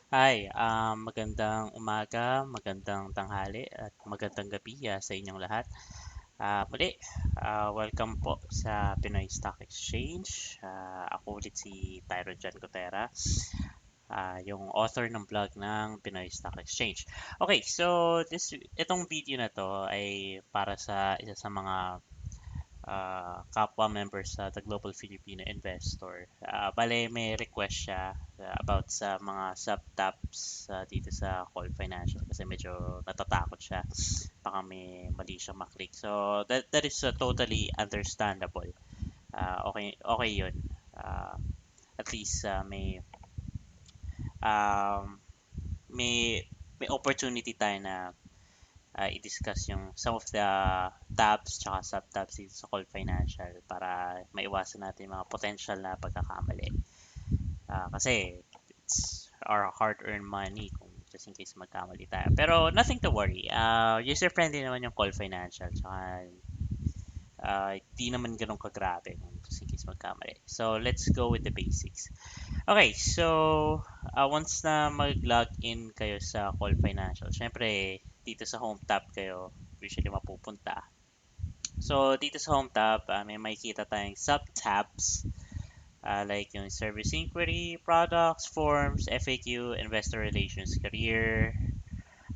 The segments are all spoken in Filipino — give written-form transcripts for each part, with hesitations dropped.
Hi, magandang umaga, magandang tanghali, at magandang gabi sa inyong lahat. Muli, welcome po sa Pinoy Stock Exchange. Ako ulit si Tyron Jan Gutera, yung author ng blog ng Pinoy Stock Exchange. Okay, so itong video na to ay para sa isa sa mga kapwa members sa The Global Filipino Investor. Bale, may request siya about sa mga sub-tabs dito sa COL Financial kasi medyo natatakot siya. Baka may mali siyang maklik. So, that is totally understandable. Okay yun. Uh, at least um, may, may opportunity tayo na i-discuss yung some of the tabs tsaka sub-tabs dito sa Call Financial para maiwasan natin yung mga potential na pagkakamali. Kasi it's our hard-earned money kung just in case magkamali tayo. Pero nothing to worry. User-friendly naman yung Call Financial tsaka di naman ganun kagrabe kung just in case magkamali. So let's go with the basics. Okay, so once na mag-log in kayo sa Call Financial, syempre dito sa home tab kayo usually mapupunta. So dito sa home tab, may makikita tayong sub-tabs like yung service inquiry, products, forms, FAQ, investor relations, career.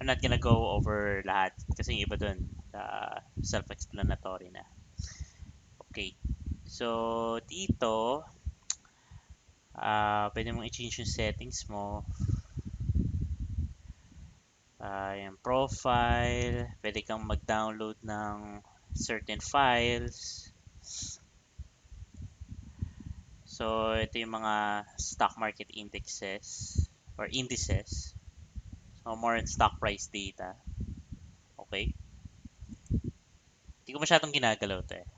I'm not gonna go over lahat kasi yung iba dun self-explanatory na. Okay. So dito, pwede mong i-change yung settings mo. Yung profile, pwede kang mag-download ng certain files. So, ito yung mga stock market indexes or indices. So, more on stock price data. Okay? Hindi ko masyadong ginagalaw to eh.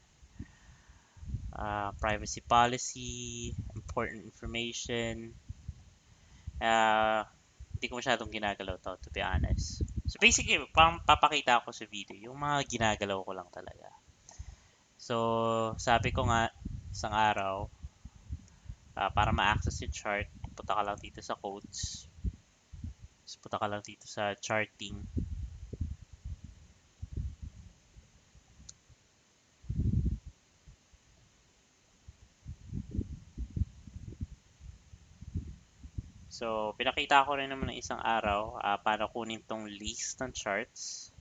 Privacy policy, important information. Hindi ko masyadong ginagalaw to be honest. So, basically, pang papakita ako sa video, yung mga ginagalaw ko lang talaga. So, sabi ko nga, isang araw, para ma-access yung chart, punta ka lang dito sa codes. Tapos punta ka lang dito sa charting. So, pinakita ko rin naman ng isang araw para kunin tong list ng charts.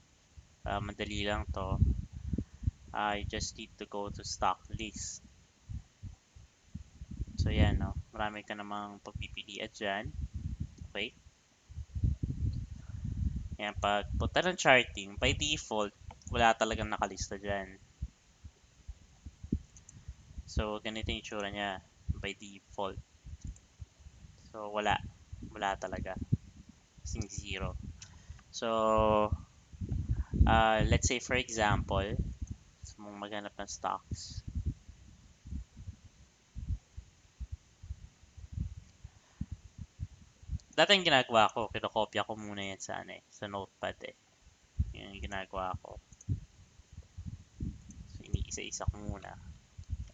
Madali lang to. You just need to go to stock list. So, yan, no? Marami ka namang pagpipilian dyan. Okay? Yan, pag punta ng charting, by default, wala talagang nakalista dyan. So, ganito yung itsura niya by default. So, wala. Wala talaga. Kasing zero. So, let's say for example, gusto mong maghanap ng stocks. Dati yung ginagawa ko, kinokopya ko muna yan sa notepad eh. Yung ginagawa ko. So, iniisa-isa ko muna.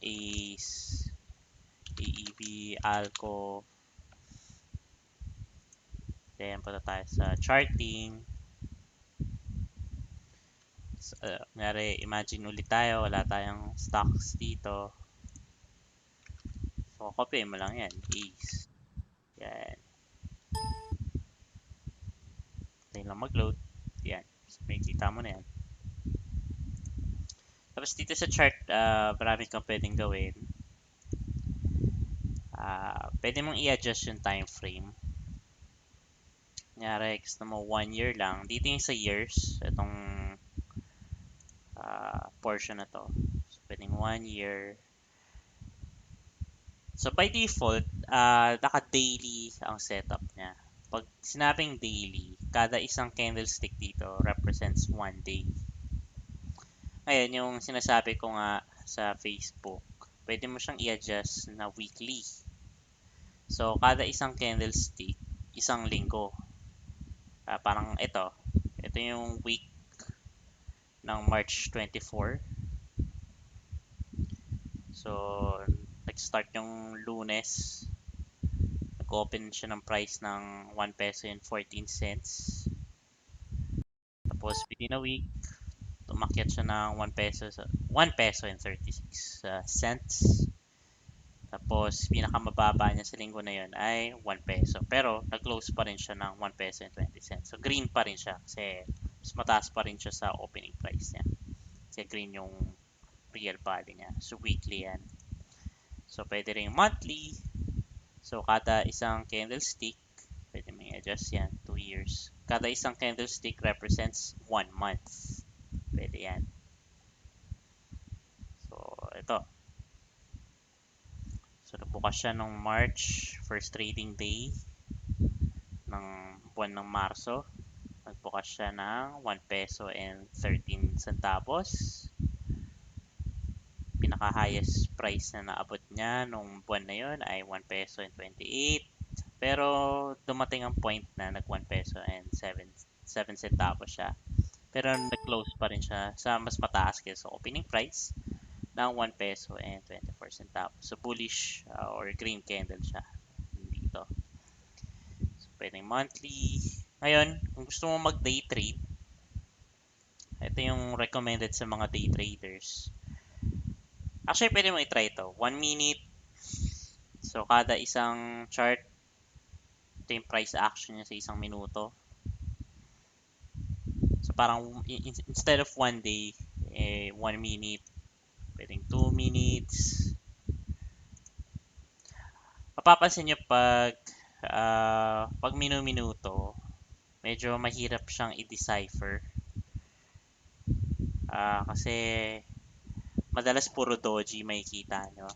ACE, AEB, ALCO. Then, punta tayo sa charting. So, imagine ulit tayo, wala tayong stocks dito. So, copy mo lang yan. ACE. Yan. Tayo lang mag-load. Yan. So, may kita mo na yan. Tapos dito sa chart, marami kang pwedeng gawin. Pwede mong i-adjust yung time frame. Kunyari, gusto mo 1 year lang. Dito yung sa years, itong portion na to. So, pwedeng 1 year. So, by default, naka-daily ang setup niya. Pag sinabing daily, kada isang candlestick dito represents 1 day. Ngayon, yung sinasabi ko nga sa Facebook, pwede mo siyang i-adjust na weekly. So, kada isang candlestick, isang linggo. Parang ito. Ito yung week ng March 24. So, nag-start yung Lunes. nag-open siya ng price ng 1 peso and 14 cents. Tapos within a week, umakyat siya ng 1 peso and 36 cents. Tapos pinakamababa niya sa linggo na yun ay 1 peso. Pero nag-close pa rin siya ng 1 peso and 20 cents. So green pa rin siya kasi mas mataas pa rin siya sa opening price niya. Kasi green yung real value niya. So weekly yan. So pwede rin monthly. So kada isang candlestick, pwede mo i-adjust yan, 2 years. Kada isang candlestick represents 1 month. Pwede yan. So ito. So nagbukas siya nung March, first trading day ng buwan ng Marso. Nagbukas siya ng 1 peso and 13 centavos. Pinaka-highest price na naabot niya nung buwan na yun ay 1 peso and 28. Pero dumating ang point na nag 1 peso and 7 centavos siya. Pero nag-close pa rin siya sa mas mataas kaysa opening price ng 1 peso and 24 centavos. So bullish or green candle siya dito. So pwedeng monthly. Ngayon, kung gusto mo mag-day trade, ito yung recommended sa mga day traders. Actually, pwede mo i-try ito. 1 minute. So kada isang chart, ito yung price action niya sa isang minuto. So parang instead of 1 day, 1 minute, pwedeng 2 minutes. Mapapansin nyo pag minuto, medyo mahirap siyang i-decipher. Kasi madalas puro doji makikita nyo.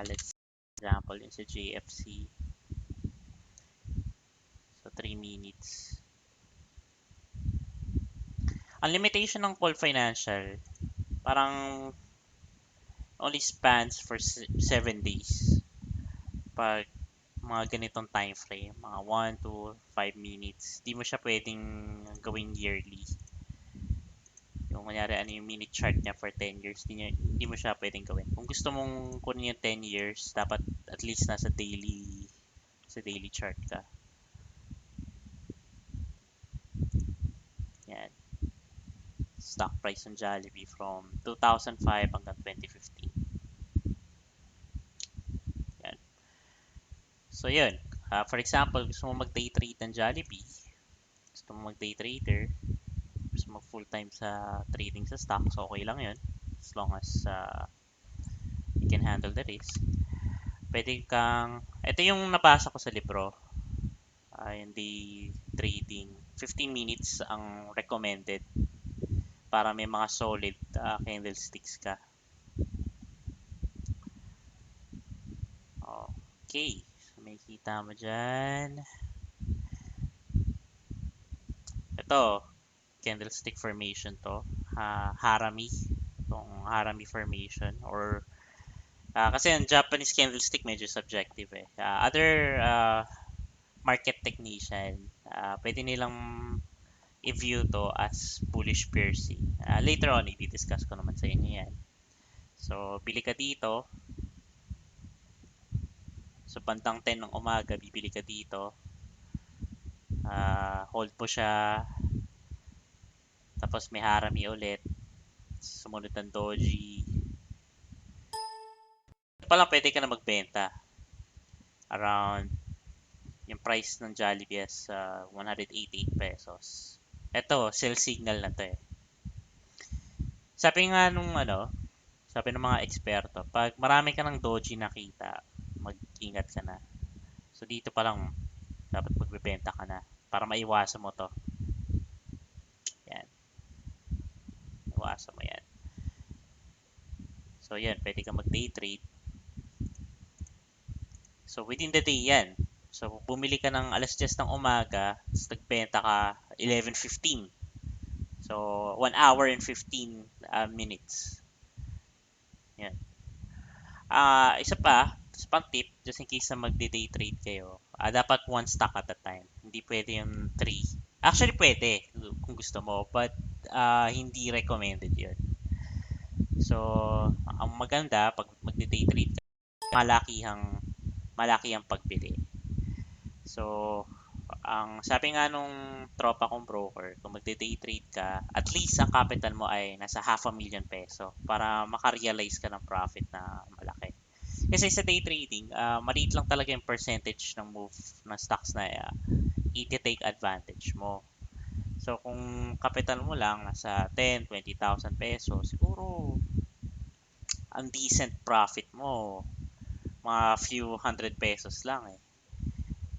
Let's example yun sa JFC. So 3 minutes. Ang limitation ng COL Financial, parang only spans for 7 days. Pag mga ganitong time frame, mga 1 to 5 minutes, di mo siya pwedeng gawing yearly. Yung kunyari ano yung minute chart niya for 10 years, hindi mo siya pwedeng gawin. Kung gusto mong kunin yung 10 years, dapat at least nasa daily chart ka. Yan. Stock price ng Jollibee from 2005 hanggang 2015. Yan. So yun. For example, gusto mo mag-day trade ng Jollibee, gusto mo mag-day trader, gusto mo full time sa trading sa stocks, okay lang yun. As long as you can handle the risk. Pwede kang, ito yung nabasa ko sa libro, yung day trading. 15 minutes ang recommended para may mga solid candlesticks ka. Okay. So, may kita mo dyan. Ito, candlestick formation to. Harami. Itong harami formation. Or, kasi ang Japanese candlestick medyo subjective eh. Other market technician, pwede nilang i-view to as bullish piercing. Later on, i-discuss ko naman sa inyo yan. So, bili ka dito. So, bandang 10 ng umaga, bibili ka dito. Hold po siya. Tapos may harami ulit. Sumunod ng doji. Ito pa lang pwede ka na magbenta. Around yung price ng Jollibee is 188 pesos. Ito, sell signal na to eh. Sabi nga sabi ng mga eksperto, pag marami ka ng doji nakita, mag-ingat ka na. So dito pa lang dapat magbebenta ka na para maiwasan mo to. Yan. Iwasan mo yan. So yan, pwede ka mag-day trade. So within the day yan. So bumili ka ng alas 10 ng umaga, tapos nagbenta ka 11:15. So 1 hour and 15 minutes. Yan. Isa pang tip, just in case na magde-day trade kayo, dapat one stock at a time. Hindi pwede yung 3. Actually, pwede kung gusto mo, but hindi recommended yun. So, ang maganda, pag magde-day trade ka, malaki ang pagbili. So, ang sabi nga nung tropa kong broker, kung magde-day trade ka, at least ang capital mo ay nasa ₱500,000 para makarealize ka ng profit na malaki. Kasi sa day trading, maliit lang talaga yung percentage ng move ng stocks na i-take advantage mo. So, kung capital mo lang nasa 10, ₱20,000, siguro ang decent profit mo, mga few hundred pesos lang eh.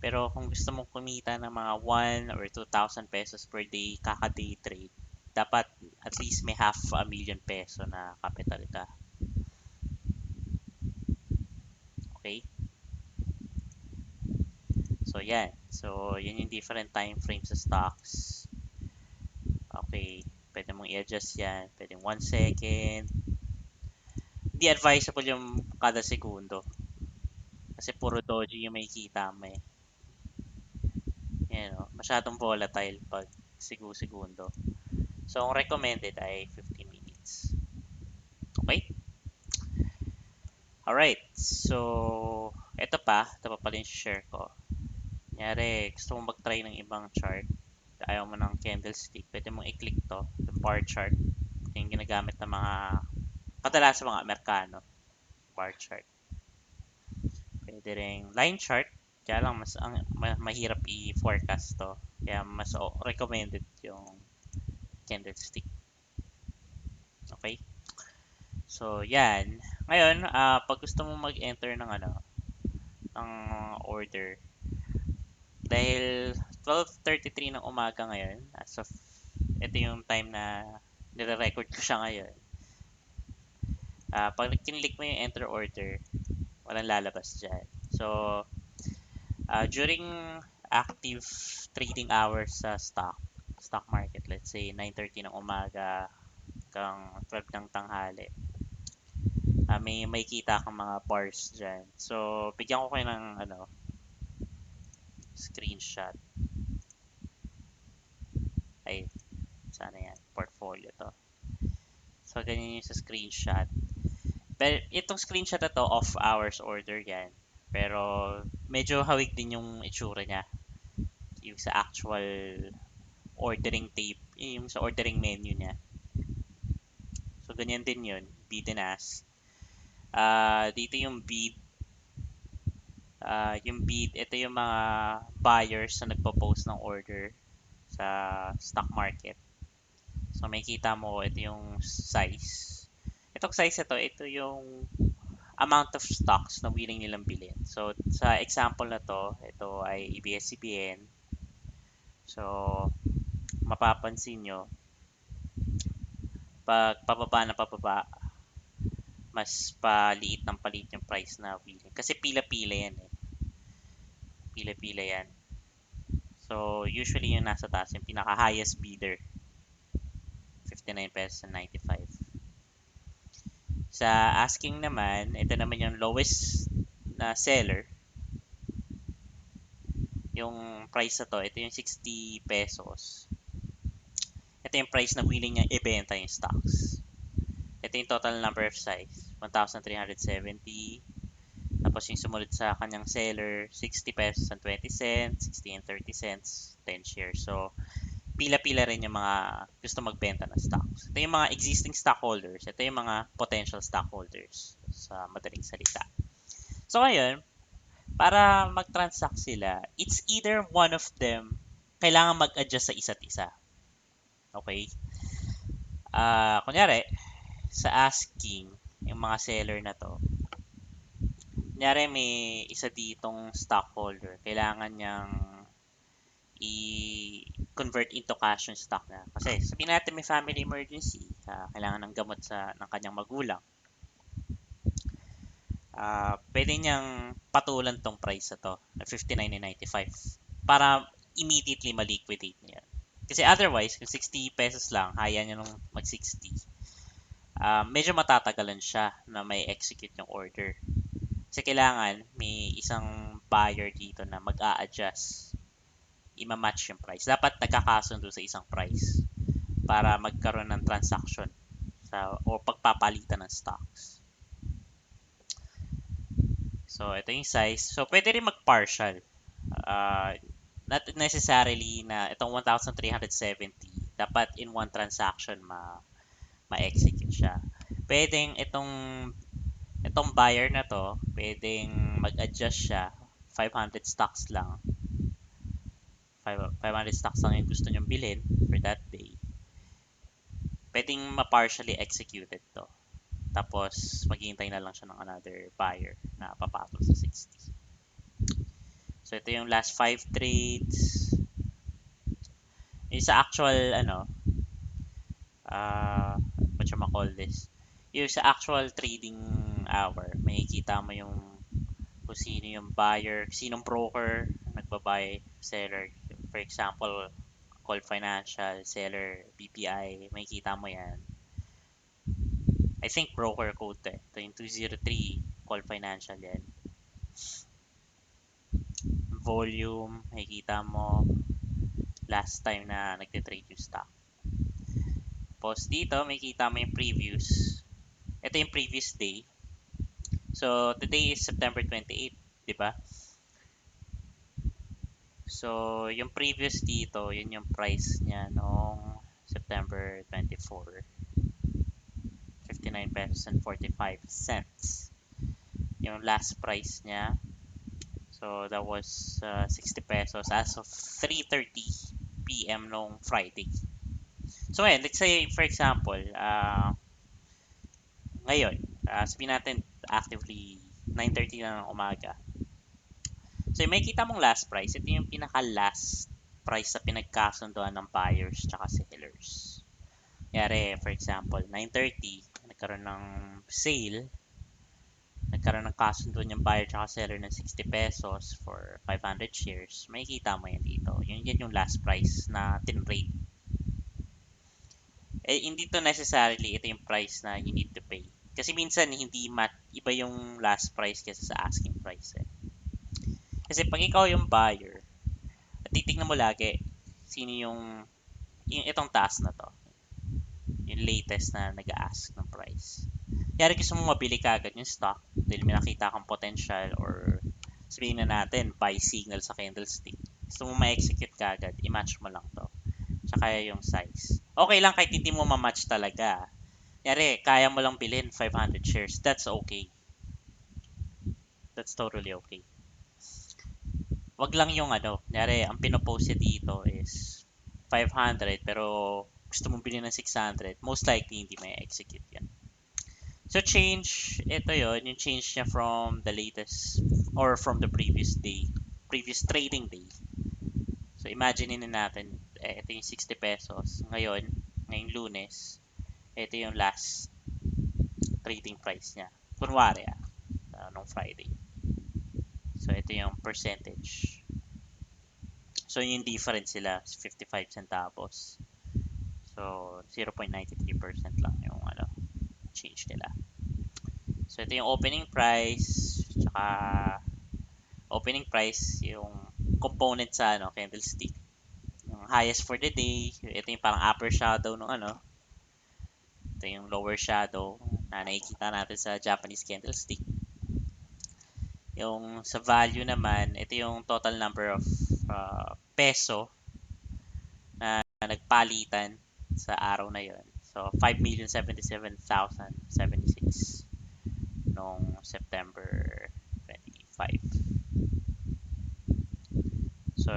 Pero kung gusto mong kumita ng mga 1 or 2,000 pesos per day kaka-day trade, dapat at least may ₱500,000 na capital ka. Okay? So, yan. So, yun yung different time frames sa stocks. Okay. Pwede mong i-adjust yan. Pwede 1 second. Hindi advisable yung kada segundo. Kasi puro doji yung may kita mo eh. Yan, masyadong volatile pag segundo. So, ang recommended ay 15 minutes. Okay? Alright. So, ito pa pala yung share ko. Kunyari, gusto mong mag-try ng ibang chart. Ayaw mo ng candlestick. Pwede mong i-click to. The bar chart. Ito yung ginagamit ng mga kadalasan mga Amerikano. Bar chart. Pwede ring line chart. Kaya lang mahirap i-forecast to. Kaya mas recommended yung candlestick. Okay? So, yan. Ngayon, pag gusto mo mag-enter ng ng order, dahil 12:33 ng umaga ngayon, as of ito yung time na nire-record ko siya ngayon. Pag kinlik mo yung enter order, walang lalabas dyan. So, during active trading hours sa stock market, let's say 9:30 ng umaga hanggang 12 ng tanghali, may kita kang mga bars dyan. So, bigyan ko kayo ng screenshot. Ay, sana yan. Portfolio to. So, ganyan yung sa screenshot. Pero itong screenshot na to, off hours order yan. Pero, medyo hawig din yung itsura niya. Yung sa actual ordering tape, yung sa ordering menu niya. So, ganyan din yun. Bid and ask. Dito yung bid. Yung bid, ito yung mga buyers na nagpo-post ng order sa stock market. So, makikita mo, ito yung size. Itong size ito yung amount of stocks na willing nilang bilhin. So, sa example na to, ito ay ABS-CBN. So, mapapansin nyo, pag pababa na pababa, mas paliit ng paliit yung price na willing. Kasi pila-pila yan eh. Pila-pila yan. So, usually yung nasa taas, yung pinaka-highest bidder, 59 pesos and 95. Sa asking naman, ito naman yung lowest na seller. Yung price na to, ito yung 60 pesos. Ito yung price na willing niya ibenta yung stocks. Ito yung total number of size, 1,370. Tapos yung sumunod sa kanyang seller, 60 pesos and 20 cents, 60 and 30 cents, 10 shares. So, pila-pila rin yung mga gusto magbenta ng stocks. Ito yung mga existing stockholders. Ito yung mga potential stockholders sa madaling salita. So, ngayon, para mag-transact sila, it's either one of them kailangan mag-adjust sa isa't isa. Okay? Kunyari, sa asking, yung mga seller na to, kunyari may isa ditong stockholder, kailangan niyang i-convert into cash yung stock na. Kasi sabihin natin may family emergency, kailangan ng gamot ng kanyang magulang. Pwede niyang patulan tong price na to, na 59.95, para immediately ma-liquidate niya. Kasi otherwise, kung 60 pesos lang, haya niya nung mag-60, medyo matatagalan siya na may execute yung order. Kasi kailangan may isang buyer dito na mag-a-adjust, ima-match yung price. Dapat nagkakasundo sa isang price para magkaroon ng transaction o pagpapalitan ng stocks. So, ito yung size. So, pwede rin mag-partial. uh, not necessarily na itong 1,370 dapat in one transaction ma-execute siya. Pwedeng itong buyer na to, pwedeng mag-adjust siya 500 stocks lang. 500 stocks lang yung gusto niyong bilhin for that day. Pwedeng ma-partially executed to. Tapos, maghihintay na lang siya ng another buyer na papatol sa 60. So, ito yung last 5 trades. Yung sa actual, what you call this? Yung sa actual trading hour, makikita mo yung kung sino yung buyer, sinong broker, nagbabuy, seller. For example, COL Financial, seller, BPI, makikita mo yan. I think broker code to eh. Ito yung 203, COL Financial yan. Volume, makikita mo last time na nagtitrade yung stock. Tapos dito, makikita mo yung previous. Ito yung previous day. So, today is September 28, di ba? So, yung previous dito, yun yung price niya noong September 24. 59 pesos and 45 cents. Yung last price niya. So, that was 60 pesos as of 3:30 p.m. nung Friday. So, ayan, let's say, for example, ngayon, sabihin natin actively 9:30 na ng umaga. So, may kita mong last price. Ito yung pinaka-last price sa pinagkasunduan ng buyers tsaka sellers. Yari, for example, 9:30, nagkaroon ng sale, nagkaroon ng kasunduan yung buyer tsaka seller ng 60 pesos for 500 shares. Makikita mo yan dito. Yan yung last price na tinrade. Hindi to necessarily ito yung price na you need to pay. Kasi minsan hindi iba yung last price kaysa sa asking price eh. Kasi pag ikaw yung buyer, titignan mo lagi sino yung itong task na to. Yung latest na nag-ask ng price. Kaya gusto mo mabili ka agad yung stock dahil may nakita kang potential or sabihin na natin buy signal sa candlestick. Gusto mo ma-execute ka agad, i-match mo lang to. Tsaka yung size. Okay lang kahit hindi mo ma-match talaga. Yari, kaya mo lang bilhin 500 shares. That's okay. That's totally okay. Wag lang yung yari, ang pinopost niya dito is 500 pero gusto mong bilhin ng 600. Most likely, hindi may execute yan. So, change, ito yon yung change niya from the latest or from the previous day, previous trading day. So, imagine na natin, ito yung 60 pesos. Ngayong Lunes, ito yung last trading price niya. Kunwari, nung Friday. So, ito yung percentage. So, yung difference sila, 55 centavos. So, 0.93% lang yung change nila. So, ito yung opening price, tsaka opening price, yung component sa candlestick. Yung highest for the day, ito yung parang upper shadow ng ito yung lower shadow na nakikita natin sa Japanese Candlestick. Yung sa value naman, ito yung total number of peso na nagpalitan sa araw na yon. So, 5,077,076 noong September 25. So,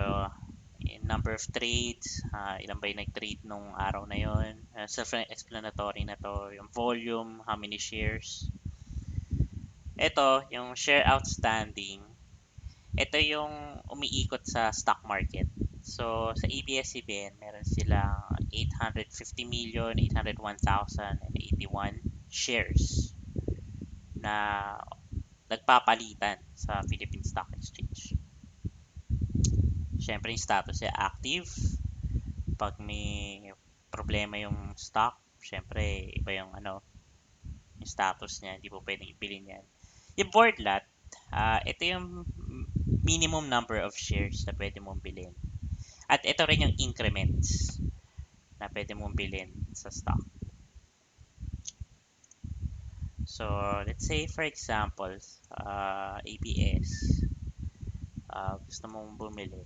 in number of trades, ilan ba yung nag-trade nung araw na yon? Self-explanatory na to. Yung volume, how many shares. Ito, yung share outstanding. Ito yung umiikot sa stock market. So, sa ABS-CBN, meron silang 850,801,081 shares na nagpapalitan sa Philippine Stock Exchange. Siyempre, yung status niya active. Pag may problema yung stock, siyempre, iba yung yung status niya. Hindi po pwedeng ibilin yan. Yung board lot, ito yung minimum number of shares na pwede mong bilhin. At ito rin yung increments na pwede mong bilhin sa stock. So, let's say for example, ABS, gusto mong bumili,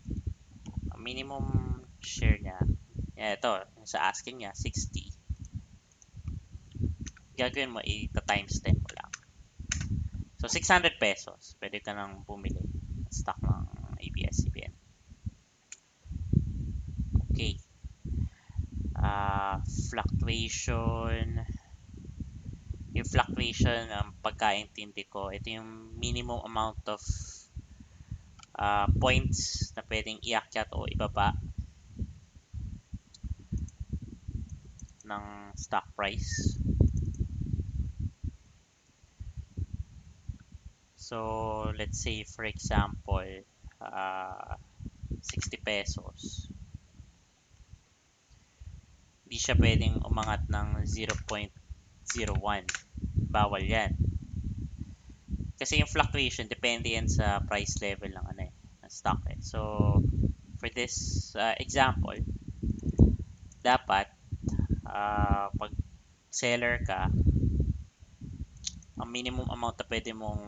ang minimum share niya, ito, sa asking niya, 60. Gagawin mo, ita-times 10 mo lang. So, 600 pesos, pwede ka nang bumili ng stock ng ABS-CBN. Okay. Fluctuation. Yung fluctuation, ang pagkaintindi ko, ito yung minimum amount of points na pwedeng iakyat o ibaba ng stock price. So, let's say for example, 60 pesos. Hindi siya pwedeng umangat ng 0.01. Bawal yan. Kasi yung fluctuation, depende yan sa price level ng ng stock eh. So, for this example, dapat pag seller ka, ang minimum amount na pwede mong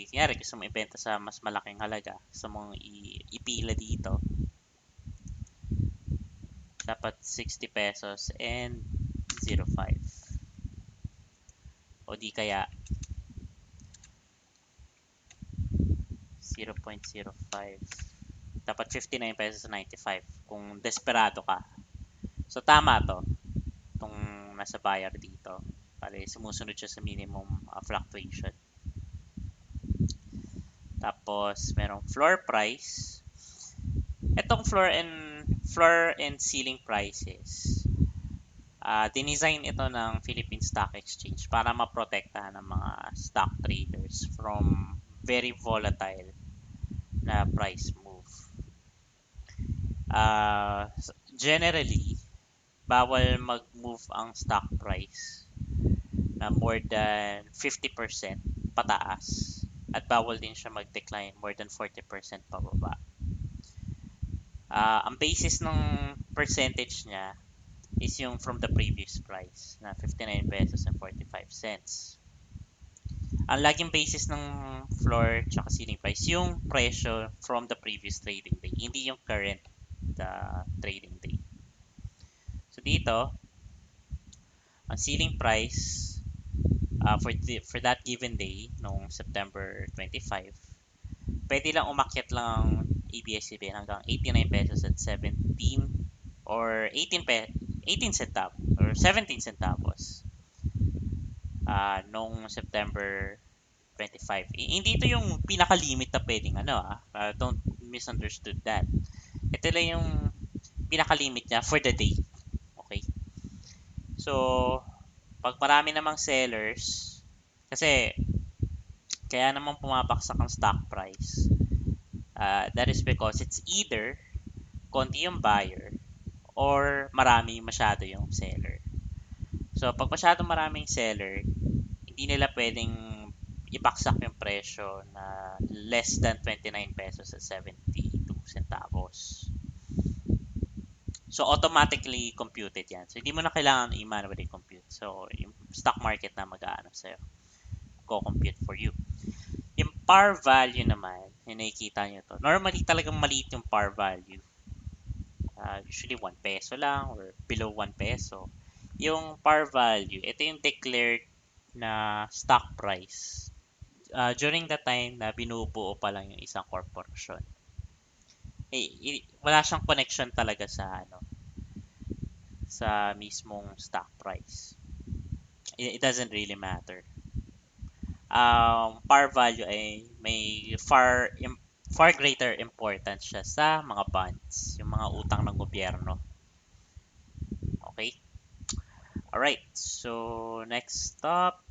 kunyari gusto mong ibenta sa mas malaking halaga, gusto mong ipila dito, dapat 60 pesos and 0.5. O di kaya 0.05. Dapat 59 pesos 95 kung desperado ka. So tama to, itong nasa buyer dito. Bale, sumusunod siya sa minimum fluctuation. Tapos merong floor price. Itong floor and ceiling prices, dinesign ito ng Philippine Stock Exchange para maprotektahan ng mga stock traders from very volatile na price move. Generally, bawal mag-move ang stock price na more than 50% pataas at bawal din siya mag-decline more than 40% pababa. Ang basis ng percentage niya is yung from the previous price na 59 pesos and 45 cents. Ang laging basis ng floor tsaka ceiling price yung presyo from the previous trading day, hindi yung current trading day. So dito, ang ceiling price for that given day noong September 25, pwede lang umakyat lang ABS-CBN hanggang 89 pesos at 17 or 18 centavos or 17 centavos noong September 25. Hindi ito yung pinaka-limit na pwedeng don't misunderstood that. Ito lang yung pinaka-limit niya for the day. Okay? So, pag marami namang sellers, kasi kaya naman pumapaksak ang stock price, that is because it's either konti yung buyer or marami masyado yung seller. So, pag masyado maraming seller, hindi nila pwedeng ibaksak yung presyo na less than 29 pesos at 72 centavos. So, automatically computed yan. So, hindi mo na kailangan i-manually compute. So, yung stock market na mag-aano sa'yo, go-compute for you. Yung par value naman, yung nakikita nyo to, normally talagang maliit yung par value. Usually 1 peso lang or below 1 peso. Yung par value, ito yung declared na stock price during the time na binubuo pa lang yung isang corporation. Wala siyang connection talaga sa mismong stock price. It doesn't really matter. Par value ay may far greater importance siya sa mga bonds, yung mga utang ng gobyerno. Okay? Alright, so next stop,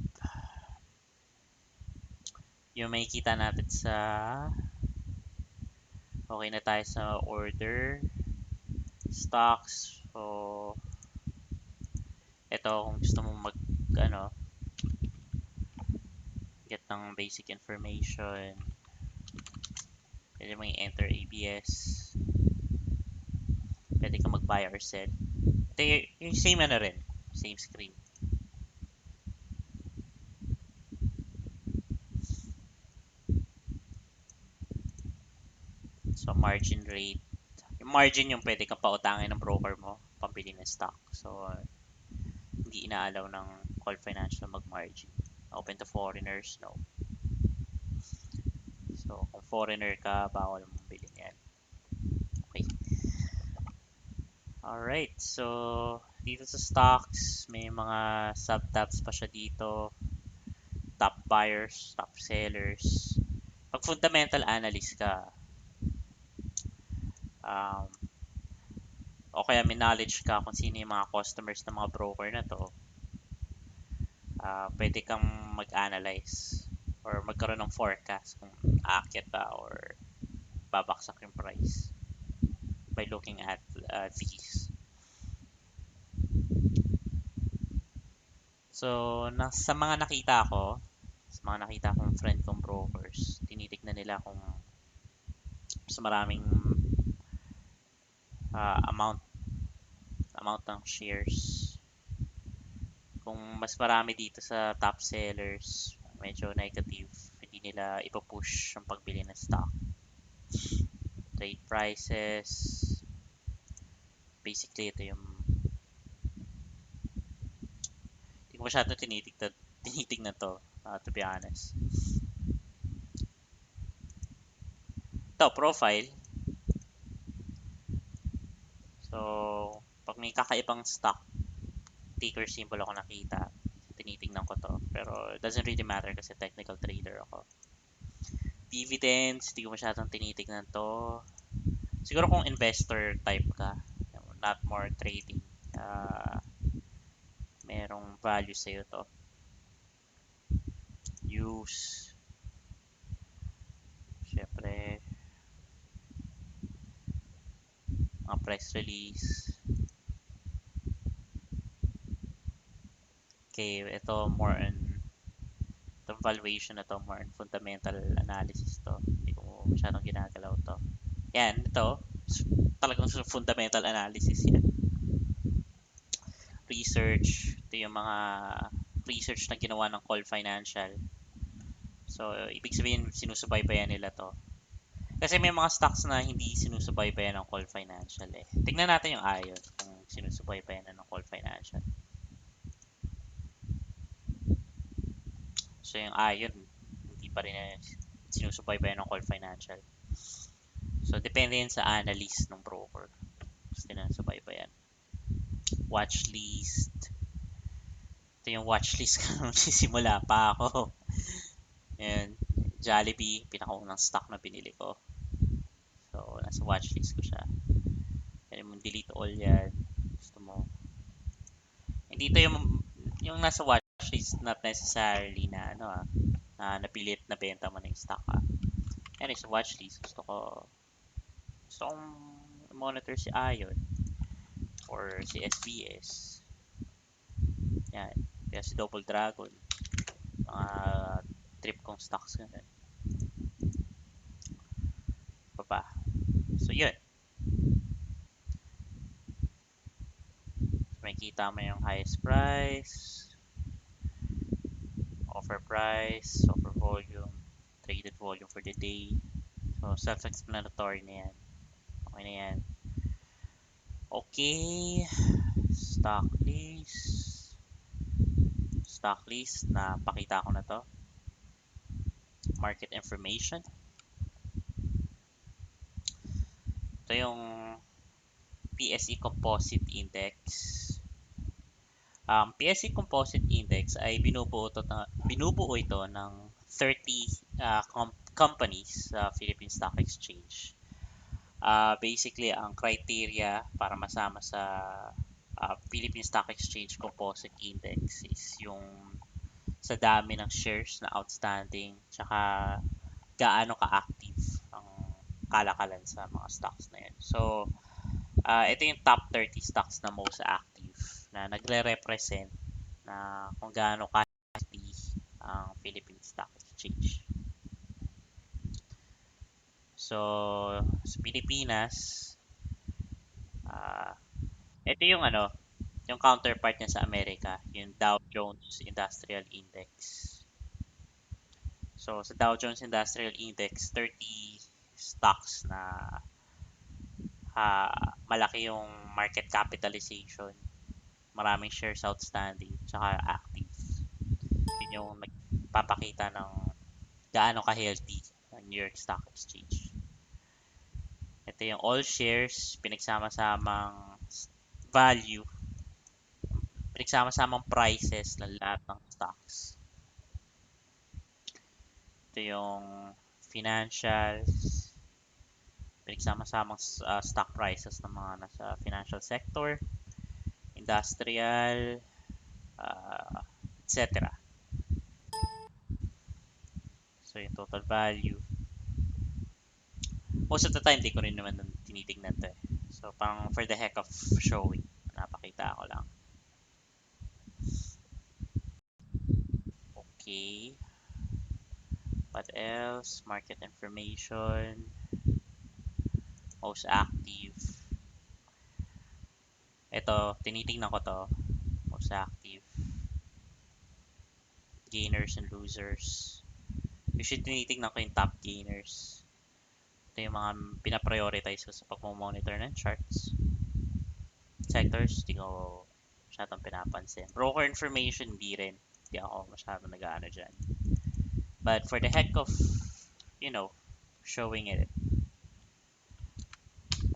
yung makikita natin okay na tayo sa order, stocks. So, ito kung gusto mong get ng basic information, pwede mong i-enter ABS, pwede ka mag-buy or sell. Ito yung same rin, same screen. So, margin rate. Yung margin yung pwede kang pautangin ng broker mo, pambili ng stock. So, hindi inaalaw ng call financial mag-margin. Open to foreigners? No. So, kung foreigner ka, bawal mong bilhin yan. Okay. Alright. So, dito sa stocks, may mga sub-tabs pa siya dito. Top buyers, top sellers. Pag fundamental analyst ka, um, o kaya may knowledge ka kung sino yung mga customers ng mga broker na to, pwede kang mag-analyze or magkaroon ng forecast kung aakyat ba or babaksak yung price by looking at these. So, sa mga nakita ko, sa mga nakita kong friend kong brokers, tinitignan nila kung mas maraming amount ng shares. Kung mas marami dito sa top sellers, medyo negative, hindi nila ipapush ang pagbili ng stock. Trade prices, basically ito yung hindi ko masyado tinitignan to, to be honest. Ito, profile. So, pag may kakaibang stock, ticker symbol ako nakita, tinitingnan ko to. Pero it doesn't really matter kasi technical trader ako. Dividends, hindi ko masyadong tinitingnan to. Siguro kung investor type ka, not more trading, merong value sa'yo to. Use, syempre, mga press release. Okay, ito more on itong valuation na to, more on fundamental analysis to. Hindi ko masyadong ginagalaw to. Yan, ito, talagang fundamental analysis yan. Research, ito yung mga research na ginawa ng COL Financial. So, ibig sabihin, sinusubaybayan nila to. Kasi may mga stocks na hindi sinusubaybayan ng COL Financial eh. Tingnan natin yung ION kung sinusubaybayan na ng COL Financial. So, yung ION, hindi pa rin sinusubaybayan ng COL Financial. So, depende yun sa analyst ng broker. Gusto na subaybayan. Watch list. Ito yung watch list ko nung sisimula pa ako. Ayan. Jollibee, pinakaunang stock na binili ko. So, nasa watch list ko siya. Pwede mong delete all yan. Gusto mo. Hindi ito yung nasa watch list not necessarily na na napilit na benta mo na yung stock Yan sa watch list. Gusto kong monitor si Ion or si SBS. Yan. Kaya si Double Dragon. Mga trip kong stocks ganun. Baba. So, yun. Makikita mo yung highest price, offer price, offer volume, traded volume for the day. So, self-explanatory na yan. Okay na yan. Okay. Stock list. Stock list na pakita ko na to. Market information. Ito yung PSE Composite Index. PSE Composite Index ay binubuo ito ng 30 companies sa Philippine Stock Exchange. Basically, ang criteria para masama sa Philippine Stock Exchange Composite Index is yung sa dami ng shares na outstanding tsaka gaano ka-active ang kalakalan sa mga stocks na yun. So, ito yung top 30 stocks na most active na nagre-represent na kung gaano ka-active ang Philippine Stock Exchange. So, sa Pilipinas, ito yung counterpart niya sa Amerika, yung Dow Jones Industrial Index. So, sa Dow Jones Industrial Index, 30 stocks na malaki yung market capitalization, maraming shares outstanding, tsaka active. Yun yung nagpapakita ng gaano ka-healthy ang New York Stock Exchange. Ito yung all shares, pinagsama-samang value, pinagsama-samang prices ng lahat ng stocks. Ito yung financials, pinagsama-samang stock prices ng mga nasa financial sector, industrial, etc. So, yung total value. Most of the time, di ko rin naman tinitignan to eh. So, parang for the heck of showing, napakita ko lang. Okay. What else? Market information. Most active. Ito, tinitingnan ko to. Most active. Gainers and losers. Usually, tinitingnan ko yung top gainers. Ito yung mga pinaprioritize ko sa pag-monitor ng charts. Sectors, di ko masyadong pinapansin. Broker information, hindi rin. Hindi ako masyadong nag-ano dyan. But for the heck of, showing it,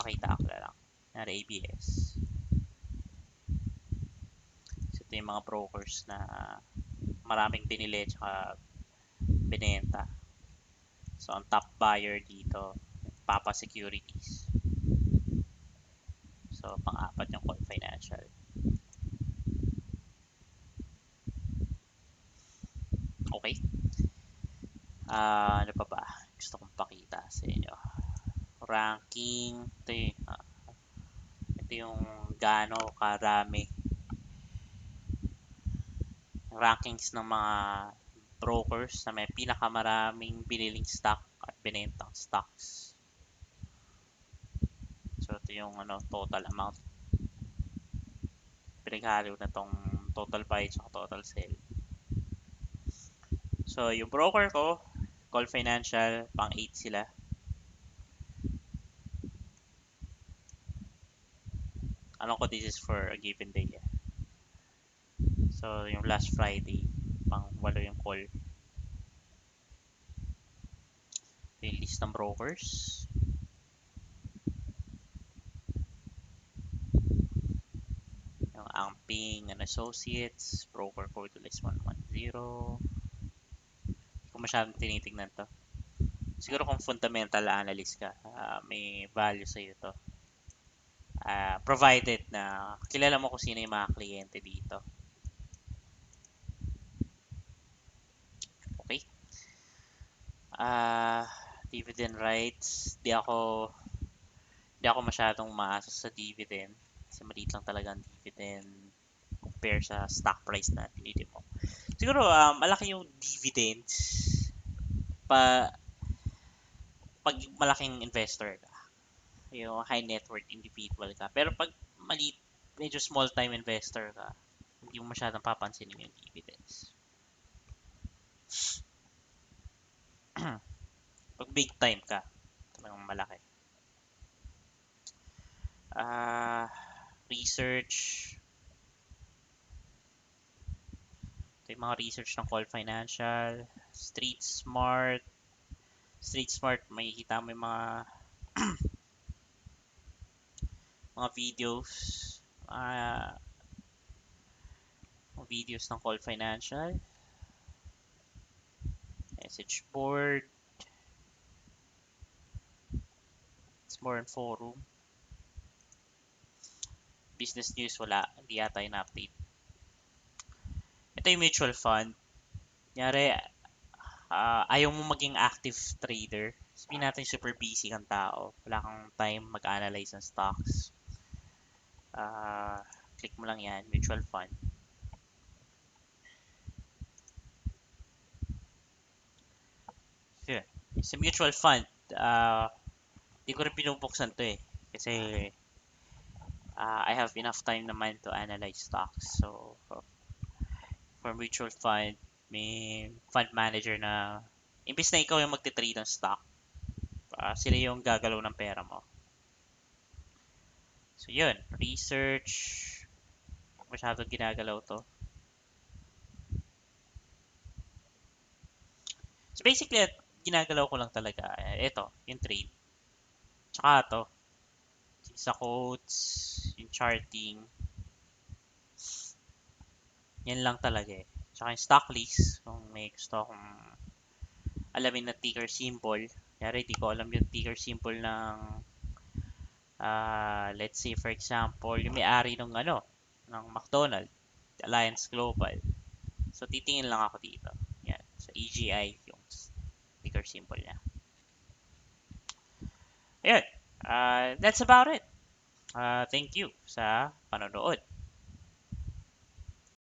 pakita ko na lang. Nara ABS. So, ito yung mga brokers na maraming binili at binenta. So, ang top buyer dito, Papa Securities. So, pang-apat yung COL Financial. Okay. Ano pa ba? Gusto kong pakita sa inyo. Ranking. Ito yung gaano karami. Rankings ng mga brokers na may pinakamaraming biniling stock at binentang stocks. So, ito yung total amount. Pinaghalo na tong total buy at total sell. So, yung broker ko, COL Financial, pang 8 sila. Ko this is for a given day. So, yung last Friday, pang 8 yung call. Yung list ng brokers. Yung Angping and Associates, broker code is 110. Hindi ko masyadong tinitignan to. Siguro kung fundamental analyst ka, may value sa iyo to. Provided na kilala mo kung sino yung mga kliyente dito. Okay? Dividend rights, di ako masyadong umaasa sa dividend kasi maliit lang talaga ang dividend compare sa stock price na pinili mo. Siguro malaki yung dividends pag malaking investor ka, yung high net worth individual ka. Pero pag maliit, medyo small time investor ka, hindi mo masyadong papansinin yung dividends. Pag big time ka, talagang malaki. Research. Ito yung mga research ng COL Financial. Street Smart, makikita mo yung mga videos. Videos ng COL Financial. Message board. It's more in forum. Business news, wala. Hindi yata yung update. Ito yung mutual fund. Kunyari, ayaw mo maging active trader. Sabihin natin super busy kang tao. Wala kang time mag-analyze ng stocks. Click mo lang yan, mutual fund. Yeah. Sa mutual fund, di ko rin pinubuksan to eh. Kasi I have enough time naman to analyze stocks. So, for mutual fund, may fund manager na imbis na ikaw yung magte-trade ng stock, sila yung gagalaw ng pera mo. So, yun. Research. Masyadong ginagalaw to. So, basically, ginagalaw ko lang talaga. Ito, yung trade. Tsaka to. Sa quotes, yung charting. Yan lang talaga eh. Tsaka yung stock list. Kung may gusto akong alamin na ticker symbol. Kaya di ko alam yung ticker symbol ng let's say for example, yung may-ari ng ng McDonald's, Alliance Global. So titingin lang ako dito. Yan, sa EGI yung ticker symbol niya. Ayun. That's about it. Thank you sa panonood.